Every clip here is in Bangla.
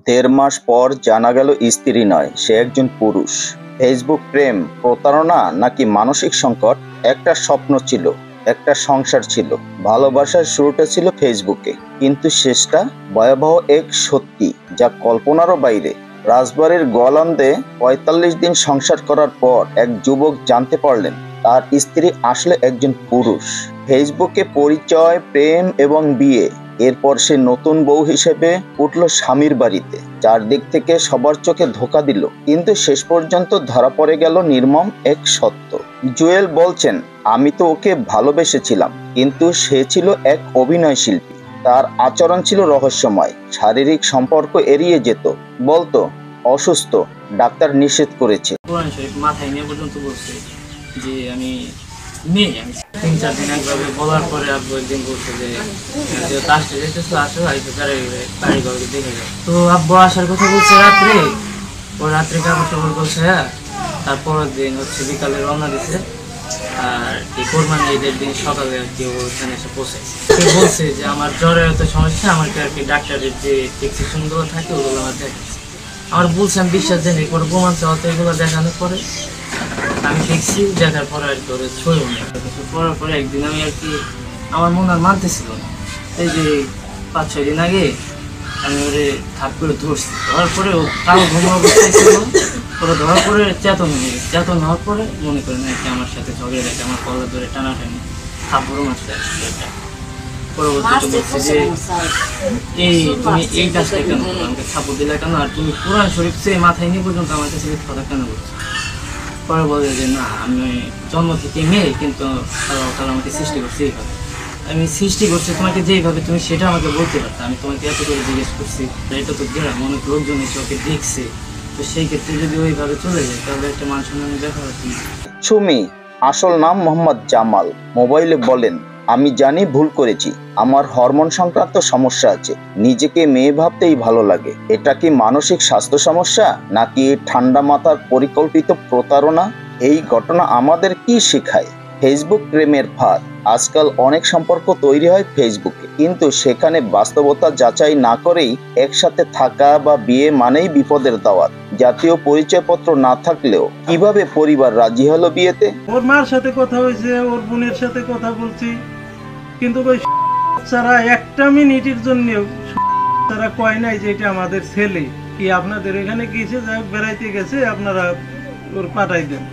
দেড় মাস পর জানা গেল স্ত্রী নয়, সে একজন পুরুষ। ফেসবুক প্রেম, প্রতারণা নাকি মানসিক সংকট? একটা স্বপ্ন ছিল, একটা সংসার ছিল, ভালোবাসার শুরুটা ছিল ফেসবুকে, কিন্তু শেষটা ভয়াবহ এক সত্যি যা কল্পনারও বাইরে। রাজবাড়ির গোয়ালন্দে ৪৫ দিন সংসার করার পর এক যুবক জানতে পারলেন তার স্ত্রী আসলে একজন পুরুষ। ফেসবুকে পরিচয়, প্রেম এবং বিয়ে, এরপর সে নতুন বউ হিসেবে উঠল স্বামীর বাড়িতে। চারদিক থেকে সবার চোখে ধোঁকা দিল, কিন্তু শেষ পর্যন্ত ধরা পড়ে গেল নির্মম এক সত্য। জুয়েল বলছেন, আমি তো ওকে ভালোবেসেছিলাম, কিন্তু সে ছিল এক অভিনয় শিল্পী। তার আচরণ ছিল রহস্যময়, শারীরিক সম্পর্ক এড়িয়ে যেত, বলতো অসুস্থ, ডাক্তার নিষেধ করেছে। কোরআন শরীফ মাথায় নিয়ে পর্যন্ত বলছে যে আমি নেই। আমি ৩-৪ দিন একভাবে বলার পরে আব্বু একদিন বলছে যে আসতে যেতেছো, আসো হয়তো কারিগরকে দেখে যাও। তো আব্বু আসার কথা বলছে রাত্রে, ও রাত্রে কাপড় টাপড় বলছে। তারপরের দিন হচ্ছে বিকালে রওনা দিছে। আর এই কোরবানি ঈদের দিন সকালে আর কি ওখানে এসে পৌঁছে বলছে যে আমার জ্বরের এত সমস্যা, আমাকে আর কি ডাক্তারের যে প্রেসক্রিপশনগুলো থাকে ওগুলো আমার দেখাচ্ছে। আমার বলছে, আমি বিশ্বাস জানি পরে প্রমাণ চাওয়াতে এগুলো দেখানোর পরে আমি দেখছি, দেখার পরে আর কি ওরা ছয় পড়ার পরে একদিন আমি আর কি আমার মন আর মানতেছিল না। এই যে ৫-৬ দিন আগে আমি ওরে ধাপ করে ধরছি, ধরার পরে ও তাও ঘুমানো অবস্থায় ছিল। ওরা ধরার পরে চেতন হয়ে গেছে। চেতন হওয়ার পরে মনে করেন আর কি আমার সাথে ঝগড়ে গেছে, আমার কলা ধরে টানাটানি, থাপ্পড়ও মারতে আসছে। পরবর্তীতে বলছে যে এই তুমি এই কাজটা কেন করো, আমাকে থাপ্পড় দিলে কেন, আর তুমি কোরআন শরীফ চেয়ে মাথায় নিয়ে পর্যন্ত আমার কাছে কথা কেন বলছো? পরে বলে যে না, আমি জন্ম থেকে মেয়ে, কিন্তু আল্লাহ আমাকে সৃষ্টি করছে এইভাবে। আমি সৃষ্টি করছি তোমাকে যেইভাবে, তুমি সেটা আমাকে বলতে পারতো। আমি তোমাকে এত করে জিজ্ঞেস করছি, এটা তো গ্রাম, অনেক লোকজন এসে ওকে দেখছে। তো সেই ক্ষেত্রে যদি ওইভাবে চলে যায় তাহলে একটা মান সম্মানের ব্যাপার আছে। সুমি, আসল নাম মোহাম্মদ জামাল, মোবাইলে বলেন, আমি জানি ভুল করেছি, আমার হরমোন সংক্রান্ত সমস্যা আছে, নিজেকে মেয়ে ভাবতেই ভালো লাগে। এটা কি মানসিক স্বাস্থ্য সমস্যা নাকি ঠান্ডা মাথার পরিকল্পিত প্রতারণা? এই ঘটনা আমাদের কি শেখায়? ফেসবুক প্রেমের ফাঁদ। আজকাল অনেক সম্পর্ক তৈরি হয় ফেসবুকে, কিন্তু সেখানে বাস্তবতা যাচাই না করেই একসাথে থাকা বা বিয়ে মানেই বিপদের দাওয়াত। জাতীয় পরিচয়পত্র না থাকলেও কিভাবে পরিবার রাজি হলো বিয়েতে? ওর মার সাথে কথা হয়েছে, ওর বোনের সাথে কথা বলছি, কিন্তু ওই তারা একটা মিনিটের জন্য তারা কয় নাই যে এটা আমাদের ছেলে। কি আপনাদের এখানে গিয়েছে, যাই বেড়াইতে গেছে, আপনারা ওর পাঠাই দেন,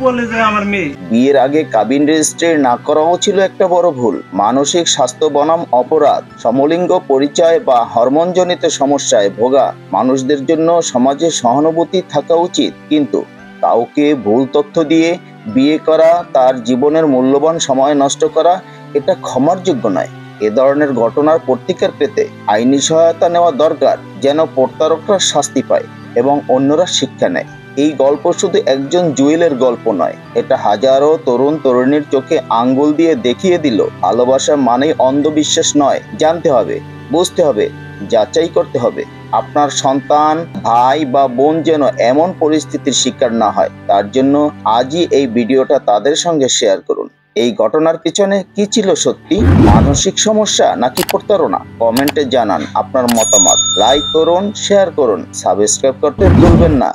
বলে যে আমার মেয়ে। বিয়ের আগে কাবিন রেজিস্ট্রি না করাও ছিল একটা বড় ভুল। মানসিক স্বাস্থ্য বনাম অপরাধ। সমলিঙ্গ পরিচয় বা হরমোনজনিত সমস্যায় ভোগা মানুষদের জন্য সমাজে সহানুভূতি থাকা উচিত, কিন্তু কাউকে ভুল তথ্য দিয়ে বিয়ে করা, তার জীবনের মূল্যবান সময় নষ্ট করা, এটা ক্ষমার যোগ্য নয়। এ ধরনের ঘটনার প্রতিকার পেতে আইনি সহায়তা নেওয়া দরকার, যেন প্রতারকরা শাস্তি পায় এবং অন্যরা শিক্ষা নেয়। এই গল্প শুধু একজন জুয়েলের গল্প নয়, এটা হাজারো তরুণ তরুণীর চোখে আঙ্গুল দিয়ে দেখিয়ে দিল, ভালোবাসা মানেই অন্ধবিশ্বাস নয়। জানতে হবে, বুঝতে হবে, যাচাই করতে হবে। আপনার সন্তান, ভাই বা বোন যেন এমন পরিস্থিতির শিকার না হয়, তার জন্য আজই এই ভিডিওটা তাদের সঙ্গে শেয়ার করুন। এই ঘটনার পিছনে কি ছিল সত্যি? মানসিক সমস্যা নাকি প্রতারণা? কমেন্টে জানান আপনার মতামত। লাইক করুন, শেয়ার করুন, সাবস্ক্রাইব করতে ভুলবেন না।